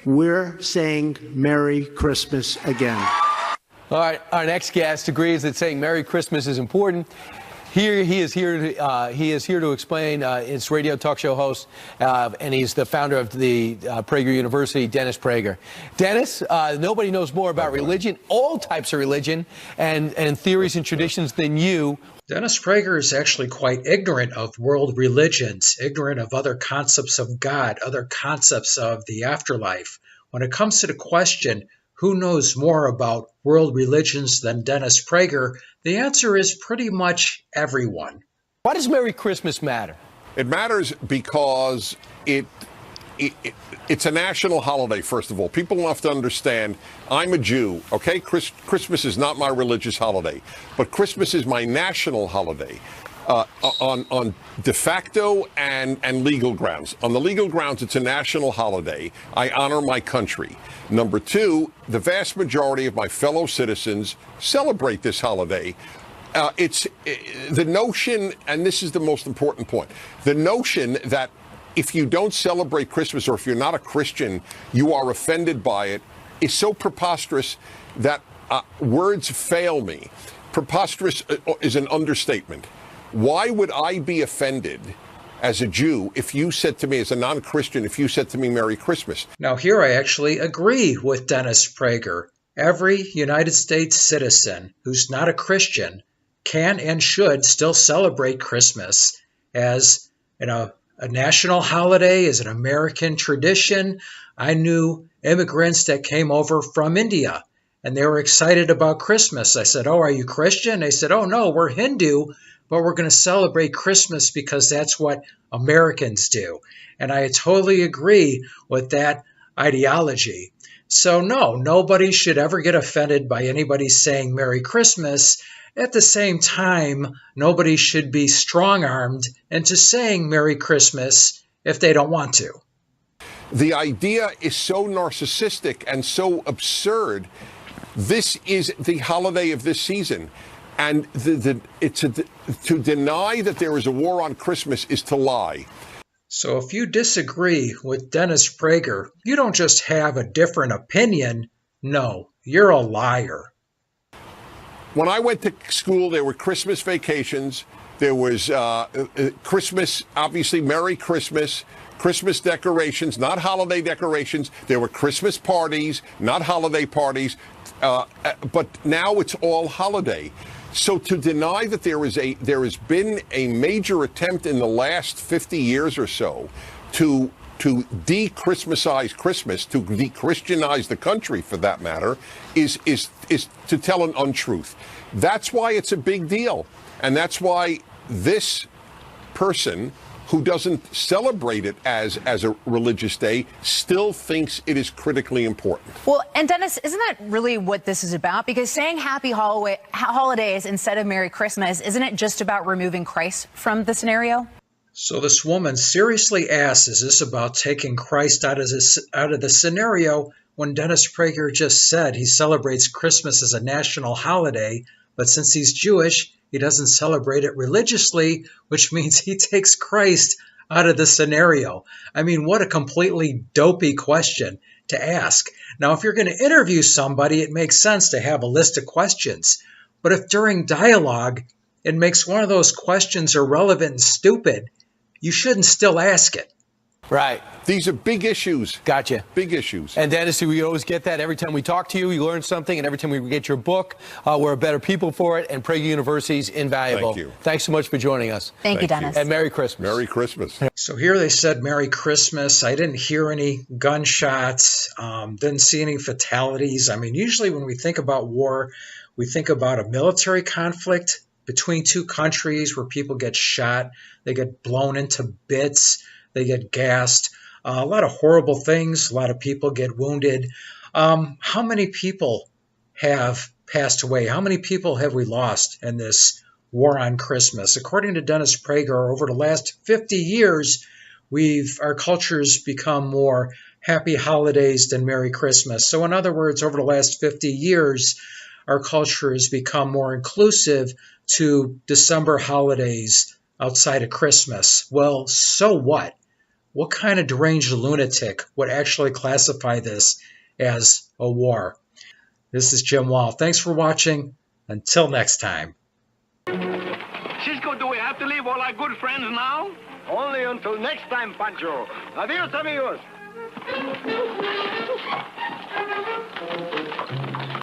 we're saying Merry Christmas again. All right, our next guest agrees that saying Merry Christmas is important. He is here to explain. It's radio talk show host, and he's the founder of the Prager University, Dennis Prager. Dennis, nobody knows more about religion, all types of religion, and theories and traditions than you. Dennis Prager is actually quite ignorant of world religions, ignorant of other concepts of God, other concepts of the afterlife. When it comes to the question, who knows more about world religions than Dennis Prager, the answer is pretty much everyone. Why does Merry Christmas matter? It matters because it's a national holiday, first of all. People have to understand, I'm a Jew, okay? Christmas is not my religious holiday, but Christmas is my national holiday on de facto and legal grounds. On the legal grounds, it's a national holiday. I honor my country. Number two, the vast majority of my fellow citizens celebrate this holiday. It's the notion, and this is the most important point, the notion that if you don't celebrate Christmas or if you're not a Christian, you are offended by it, is so preposterous that words fail me. Preposterous is an understatement. Why would I be offended as a Jew if you said to me, as a non-Christian, if you said to me Merry Christmas? Now here I actually agree with Dennis Prager. Every United States citizen who's not a Christian can and should still celebrate Christmas as a national holiday, as an American tradition. I knew immigrants that came over from India, and they were excited about Christmas. I said, "Oh, are you Christian?" They said, "Oh, no, we're Hindu, but we're going to celebrate Christmas because that's what Americans do." And I totally agree with that ideology. So no, nobody should ever get offended by anybody saying Merry Christmas. At the same time, nobody should be strong-armed into saying Merry Christmas if they don't want to. The idea is so narcissistic and so absurd. This is the holiday of this season. And to deny that there is a war on Christmas is to lie. So if you disagree with Dennis Prager, you don't just have a different opinion. No, you're a liar. When I went to school, there were Christmas vacations. There was Christmas, obviously, Merry Christmas, Christmas decorations, not holiday decorations. There were Christmas parties, not holiday parties. But now it's all holiday. So to deny that there has been a major attempt in the last 50 years or so to de-Christmasize Christmas, to de-Christianize the country for that matter, is to tell an untruth. That's why it's a big deal. And that's why this person who doesn't celebrate it as a religious day still thinks it is critically important. Well, and Dennis, isn't that really what this is about? Because saying happy holidays instead of Merry Christmas, isn't it just about removing Christ from the scenario? So this woman seriously asks, is this about taking Christ out of the scenario when Dennis Prager just said he celebrates Christmas as a national holiday, but since he's Jewish, he doesn't celebrate it religiously, which means he takes Christ out of the scenario. I mean, what a completely dopey question to ask. Now, if you're going to interview somebody, it makes sense to have a list of questions. But if during dialogue it makes one of those questions irrelevant and stupid, you shouldn't still ask it. Right. These are big issues. Gotcha. Big issues. And Dennis, we always get that every time we talk to you. You learn something, and every time we get your book, we're better people for it, and Prager University is invaluable. Thank you. Thanks so much for joining us. Thank you, Dennis. And Merry Christmas. Merry Christmas. So here they said Merry Christmas. I didn't hear any gunshots, didn't see any fatalities. I mean, usually when we think about war, we think about a military conflict between two countries where people get shot, they get blown into bits, they get gassed. A lot of horrible things. A lot of people get wounded. How many people have passed away? How many people have we lost in this war on Christmas? According to Dennis Prager, over the last 50 years, our culture's become more happy holidays than Merry Christmas. So in other words, over the last 50 years, our culture has become more inclusive to December holidays outside of Christmas. Well, so what? what kind of deranged lunatic would actually classify this as a war? This is Jim Wall. Thanks for watching. Until next time. Cisco, do we have to leave all our good friends now? Only until next time, Pancho. Adios, amigos.